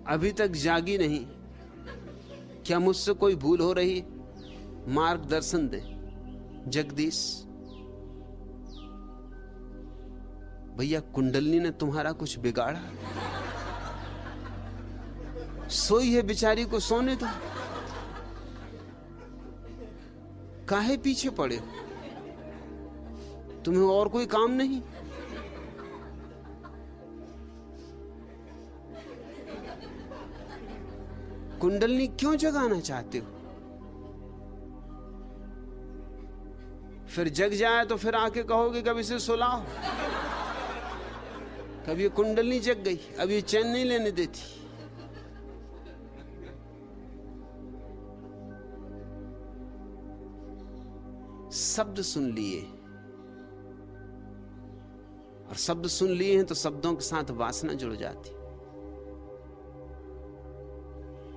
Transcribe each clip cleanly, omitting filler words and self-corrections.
अभी तक जागी नहीं, क्या मुझसे कोई भूल हो रही? मार्गदर्शन दे जगदीश। भैया कुंडलनी ने तुम्हारा कुछ बिगाड़ा? सोई है बेचारी को सोने दो, काहे पीछे पड़े हो? तुम्हें और कोई काम नहीं? कुंडलनी क्यों जगाना चाहते हो? फिर जग जाए तो फिर आके कहोगे कब इसे सुलाओ। कब ये कुंडलनी जग गई, अब ये चैन नहीं लेने देती। शब्द सुन लिए, और शब्द सुन लिए हैं तो शब्दों के साथ वासना जुड़ जाती।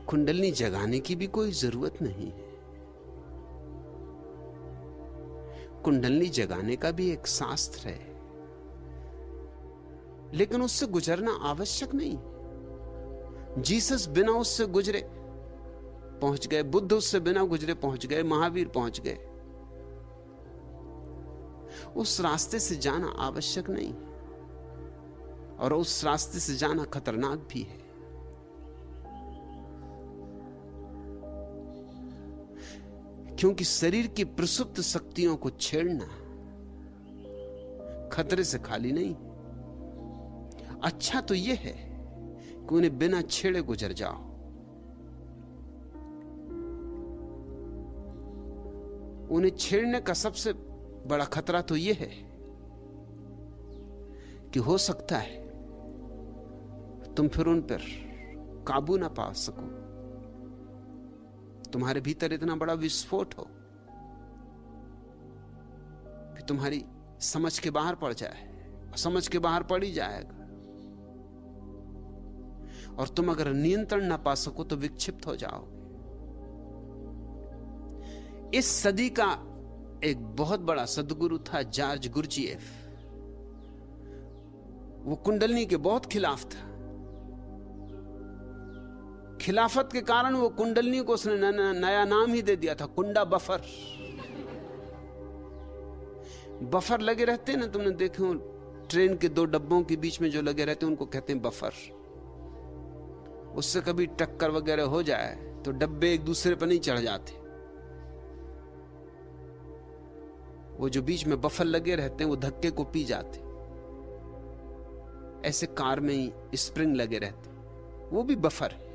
कुंडलनी जगाने की भी कोई जरूरत नहीं है। कुंडलनी जगाने का भी एक शास्त्र है, लेकिन उससे गुजरना आवश्यक नहीं। जीसस बिना उससे गुजरे पहुंच गए, बुद्ध उससे बिना गुजरे पहुंच गए, महावीर पहुंच गए। उस रास्ते से जाना आवश्यक नहीं, और उस रास्ते से जाना खतरनाक भी है। क्योंकि शरीर की प्रसुप्त शक्तियों को छेड़ना खतरे से खाली नहीं। अच्छा तो यह है कि उन्हें बिना छेड़े गुजर जाओ। उन्हें छेड़ने का सबसे बड़ा खतरा तो यह है कि हो सकता है तुम फिर उन पर काबू ना पा सको, तुम्हारे भीतर इतना बड़ा विस्फोट हो कि तुम्हारी समझ के बाहर पड़ जाए, समझ के बाहर पड़ ही जाएगा, और तुम अगर नियंत्रण ना पा सको तो विक्षिप्त हो जाओगे। इस सदी का एक बहुत बड़ा सदगुरु था जॉर्ज गुरजिएफ। वो कुंडलनी के बहुत खिलाफ था। खिलाफत के कारण वो कुंडलनी को उसने नया नाम ही दे दिया था, कुंडा बफर। बफर लगे रहते हैं ना, तुमने देखे हो ट्रेन के दो डब्बों के बीच में जो लगे रहते हैं उनको कहते हैं बफर। उससे कभी टक्कर वगैरह हो जाए तो डब्बे एक दूसरे पर नहीं चढ़ जाते। वो जो बीच में बफर लगे रहते हैं वो धक्के को पी जाते। ऐसे कार में ही स्प्रिंग लगे रहते, वो भी बफर है।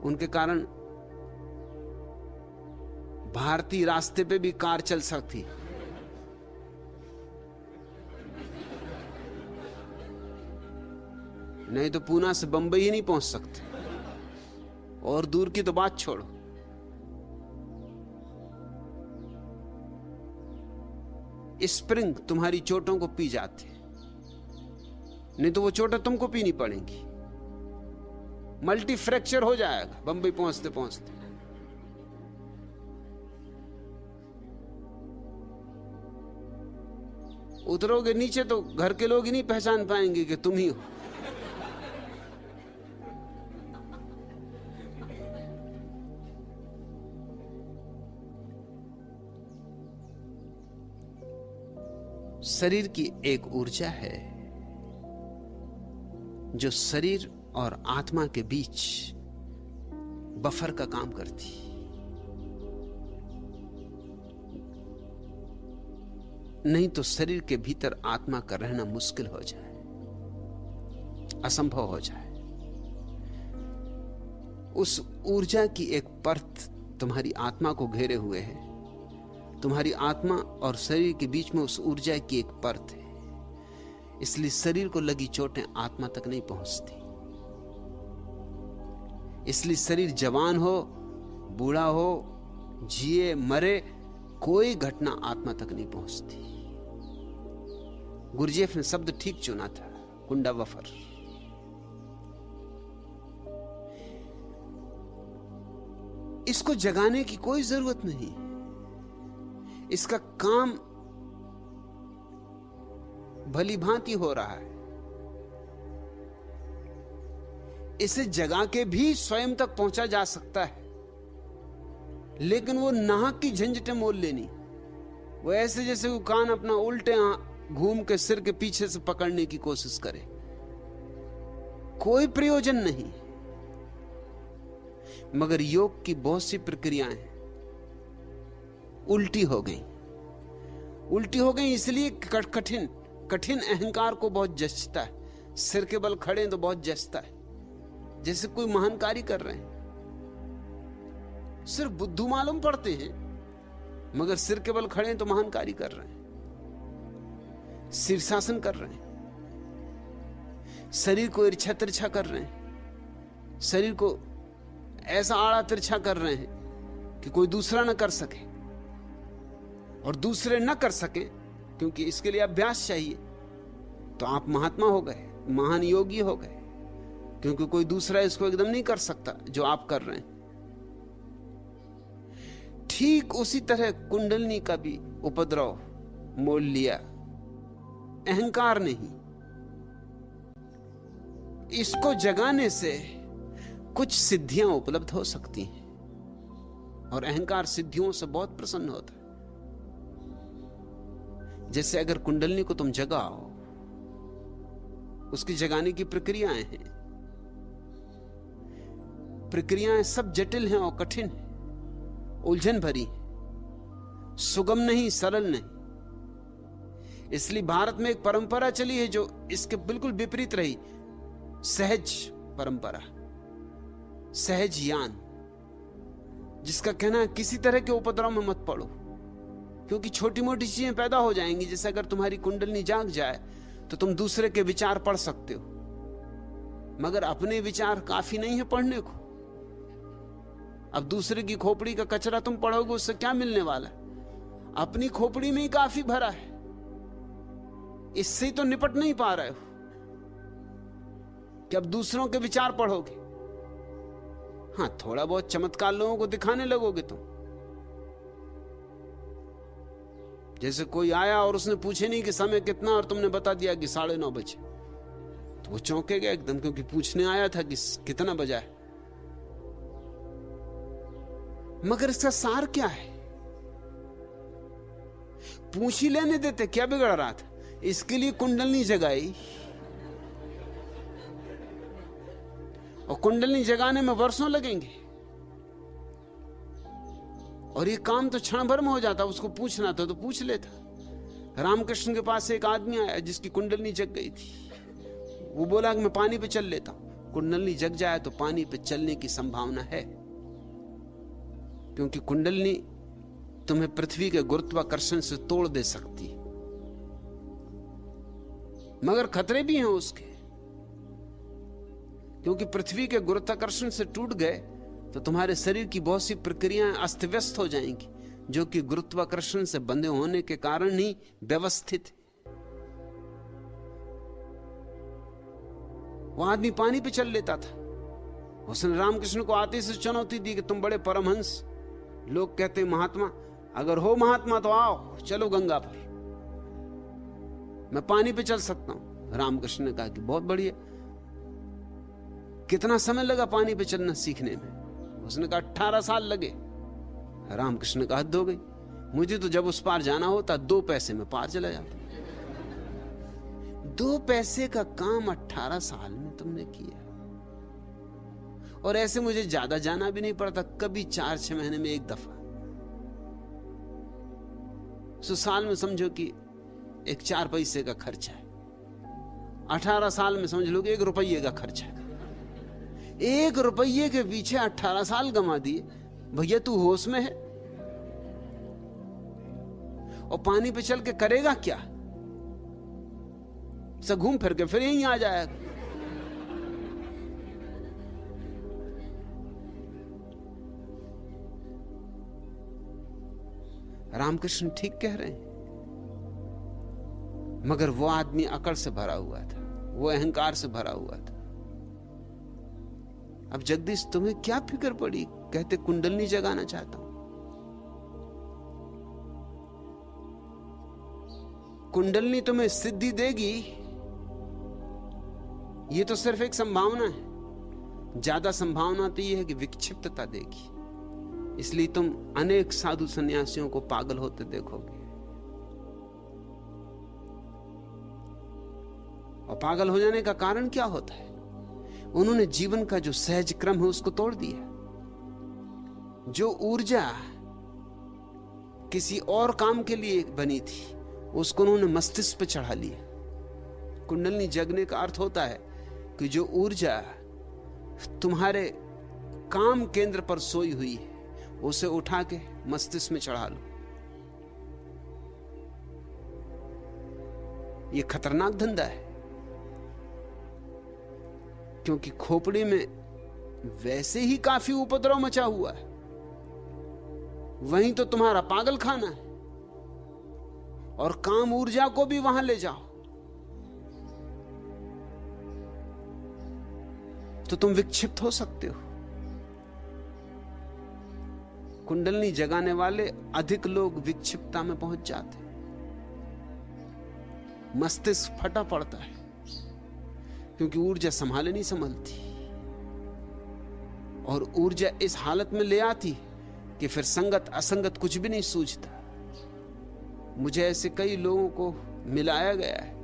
उनके कारण भारतीय रास्ते पे भी कार चल सकती, नहीं तो पूना से बंबई ही नहीं पहुंच सकते, और दूर की तो बात छोड़ो। स्प्रिंग तुम्हारी चोटों को पी जाते, नहीं तो वो चोटें तुमको पीनी पड़ेंगी। मल्टी फ्रैक्चर हो जाएगा बंबई पहुंचते पहुंचते। उतरोगे नीचे तो घर के लोग ही नहीं पहचान पाएंगे कि तुम ही हो। शरीर की एक ऊर्जा है जो शरीर और आत्मा के बीच बफर का काम करती। नहीं तो शरीर के भीतर आत्मा का रहना मुश्किल हो जाए, असंभव हो जाए। उस ऊर्जा की एक परत तुम्हारी आत्मा को घेरे हुए है। तुम्हारी आत्मा और शरीर के बीच में उस ऊर्जा की एक परत है, इसलिए शरीर को लगी चोटें आत्मा तक नहीं पहुंचती। इसलिए शरीर जवान हो, बूढ़ा हो, जिए मरे, कोई घटना आत्मा तक नहीं पहुंचती। गुरजेफ ने शब्द ठीक चुना था, कुंडा वफर। इसको जगाने की कोई जरूरत नहीं। इसका काम भली भांति हो रहा है। इसे जगा के भी स्वयं तक पहुंचा जा सकता है, लेकिन वो नाहक की झंझटें मोल लेनी। वो ऐसे जैसे वो कान अपना उल्टे घूम के सिर के पीछे से पकड़ने की कोशिश करे, कोई प्रयोजन नहीं। मगर योग की बहुत सी प्रक्रियाएं उल्टी हो गई इसलिए कठिन अहंकार को बहुत जचता है। सिर के बल खड़े तो बहुत जचता है, जैसे कोई महान कार्य कर रहे हैं। सिर्फ बुद्धू मालूम पड़ते हैं, मगर सिर के बल खड़े हैं तो महान कार्य कर रहे हैं, शीर्षासन कर रहे हैं, शरीर को इर्छा तिरछा कर रहे हैं, शरीर को ऐसा आड़ा तिरछा कर रहे हैं कि कोई दूसरा न कर सके, और दूसरे न कर सके क्योंकि इसके लिए अभ्यास चाहिए। तो आप महात्मा हो गए, महान योगी हो गए, क्योंकि कोई दूसरा इसको एकदम नहीं कर सकता जो आप कर रहे हैं। ठीक उसी तरह कुंडलनी का भी उपद्रव मोल लिया अहंकार नहीं। इसको जगाने से कुछ सिद्धियां उपलब्ध हो सकती हैं, और अहंकार सिद्धियों से बहुत प्रसन्न होता है। जैसे अगर कुंडलनी को तुम जगाओ, उसकी जगाने की प्रक्रियाएं हैं। प्रक्रियाएं सब जटिल हैं और कठिन हैं, उलझन भरी, सुगम नहीं, सरल नहीं। इसलिए भारत में एक परंपरा चली है जो इसके बिल्कुल विपरीत रही, सहज परंपरा, सहज ज्ञान, जिसका कहना है किसी तरह के उपद्रव में मत पड़ो, क्योंकि छोटी मोटी चीजें पैदा हो जाएंगी। जैसे अगर तुम्हारी कुंडलनी जाग जाए तो तुम दूसरे के विचार पढ़ सकते हो, मगर अपने विचार काफी नहीं है पढ़ने को। अब दूसरे की खोपड़ी का कचरा तुम पढ़ोगे, उससे क्या मिलने वाला? अपनी खोपड़ी में ही काफी भरा है, इससे तो निपट नहीं पा रहे हो कि अब दूसरों के विचार पढ़ोगे। हां, थोड़ा बहुत चमत्कार लोगों को दिखाने लगोगे तुम। जैसे कोई आया और उसने पूछे नहीं कि समय कितना, और तुमने बता दिया कि 9:30 बजे, तो वो चौंके गए एकदम, क्योंकि पूछने आया था कि कितना बजा है। मगर इसका सार क्या है? पूछ ही लेने देते, क्या बिगड़ रहा था? इसके लिए कुंडलनी जगाई, और कुंडलनी जगाने में वर्षों लगेंगे, और ये काम तो क्षण भर में हो जाता। उसको पूछना था तो पूछ लेता। रामकृष्ण के पास एक आदमी आया जिसकी कुंडलनी जग गई थी। वो बोला कि मैं पानी पे चल लेता हूं। कुंडलनी जग जाए तो पानी पे चलने की संभावना है, क्योंकि कुंडलनी तुम्हें पृथ्वी के गुरुत्वाकर्षण से तोड़ दे सकती है, मगर खतरे भी हैं उसके, क्योंकि पृथ्वी के गुरुत्वाकर्षण से टूट गए तो तुम्हारे शरीर की बहुत सी प्रक्रियाएं अस्त व्यस्त हो जाएंगी, जो कि गुरुत्वाकर्षण से बंधे होने के कारण ही व्यवस्थित है। वो आदमी पानी पे चल लेता था। उसने रामकृष्ण को आते से चुनौती दी कि तुम बड़े परमहंस, लोग कहते महात्मा, अगर हो महात्मा तो आओ, चलो गंगा पर, मैं पानी पे चल सकता हूं। रामकृष्ण ने कहा कि बहुत बढ़िया। कितना समय लगा पानी पे चलना सीखने में? उसने कहा 18 साल लगे। रामकृष्ण ने कहा हद हो गई, मुझे तो जब उस पार जाना होता 2 पैसे में पार चला जाता। 2 पैसे का काम 18 साल में तुमने किया, और ऐसे मुझे ज्यादा जाना भी नहीं पड़ता, कभी 4-6 महीने में एक दफा। तो साल में समझो कि एक 4 पैसे का खर्चा है, 18 साल में समझ लो कि 1 रुपये का खर्चा है। 1 रुपये के पीछे 18 साल गंवा दिए। भैया तू होश में है? और पानी पे चल के करेगा क्या? सब घूम फिर के फिर यहीं आ जाएगा। रामकृष्ण ठीक कह रहे हैं, मगर वो आदमी अकड़ से भरा हुआ था, वो अहंकार से भरा हुआ था। अब जगदीश तुम्हें क्या फिक्र पड़ी? कहते कुंडलनी जगाना चाहता हूं। कुंडलनी तुम्हें सिद्धि देगी, ये तो सिर्फ एक संभावना है। ज्यादा संभावना तो यह है कि विक्षिप्तता देगी। इसलिए तुम अनेक साधु सन्यासियों को पागल होते देखोगे। और पागल हो जाने का कारण क्या होता है? उन्होंने जीवन का जो सहज क्रम है उसको तोड़ दिया। जो ऊर्जा किसी और काम के लिए बनी थी उसको उन्होंने मस्तिष्क पे चढ़ा लिया। कुंडलिनी जगने का अर्थ होता है कि जो ऊर्जा तुम्हारे काम केंद्र पर सोई हुई है उसे उठा के मस्तिष्क में चढ़ा लो। यह खतरनाक धंधा है, क्योंकि खोपड़ी में वैसे ही काफी उपद्रव मचा हुआ है, वहीं तो तुम्हारा पागल खाना है, और काम ऊर्जा को भी वहां ले जाओ तो तुम विक्षिप्त हो सकते हो। कुंडलिनी जगाने वाले अधिक लोग विक्षिप्तता में पहुंच जाते हैं। मस्तिष्क फटा पड़ता है क्योंकि ऊर्जा संभाले नहीं संभलती, और ऊर्जा इस हालत में ले आती कि फिर संगत असंगत कुछ भी नहीं सूझता। मुझे ऐसे कई लोगों को मिलाया गया है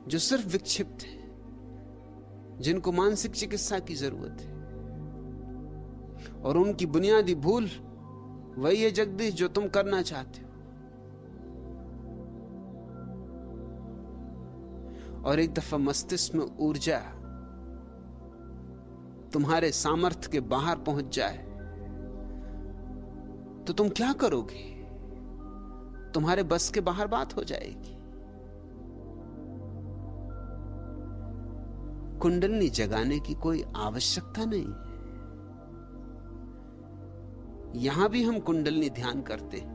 जो सिर्फ विक्षिप्त है, जिनको मानसिक चिकित्सा की जरूरत है, और उनकी बुनियादी भूल वही है जगदीश जो तुम करना चाहते हो। और एक दफा मस्तिष्क में ऊर्जा तुम्हारे सामर्थ्य के बाहर पहुंच जाए तो तुम क्या करोगे? तुम्हारे बस के बाहर बात हो जाएगी। कुंडलिनी जगाने की कोई आवश्यकता नहीं है। यहां भी हम कुंडलिनी ध्यान करते हैं,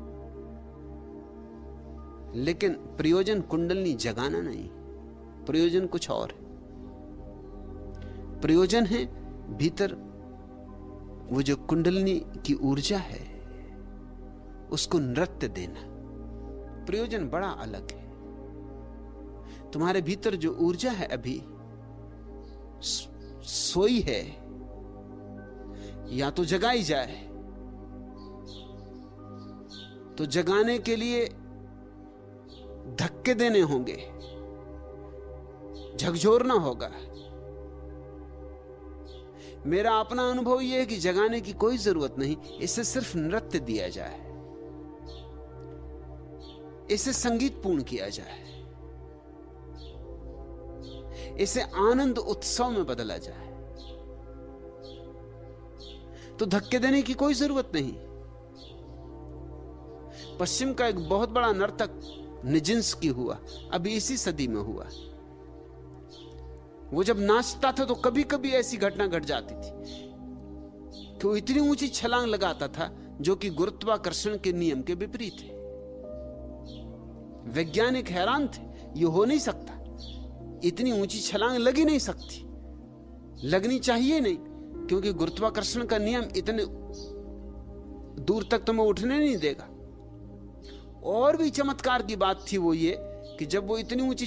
लेकिन प्रयोजन कुंडलिनी जगाना नहीं, प्रयोजन कुछ और है। प्रयोजन है भीतर वो जो कुंडलिनी की ऊर्जा है उसको नृत्य देना। प्रयोजन बड़ा अलग है। तुम्हारे भीतर जो ऊर्जा है अभी सोई है, या तो जगाई जाए, तो जगाने के लिए धक्के देने होंगे, झकझोरना होगा। मेरा अपना अनुभव यह है कि जगाने की कोई जरूरत नहीं, इसे सिर्फ नृत्य दिया जाए, इसे संगीतपूर्ण किया जाए, इसे आनंद उत्सव में बदला जाए, तो धक्के देने की कोई जरूरत नहीं। पश्चिम का एक बहुत बड़ा नर्तक निजिंस्की हुआ, अभी इसी सदी में हुआ। वो जब नाचता था तो कभी कभी ऐसी घटना घट जाती थी कि वो इतनी ऊंची छलांग लगाता था जो कि गुरुत्वाकर्षण के नियम के विपरीत है। वैज्ञानिक हैरान थे, ये हो नहीं सकता, इतनी ऊंची छलांग लगी नहीं सकती, लगनी चाहिए नहीं, क्योंकि गुरुत्वाकर्षण का नियम इतने दूर तक तुम्हें उठने नहीं देगा। और भी चमत्कार की बात थी वो ये कि जब वो इतनी ऊंची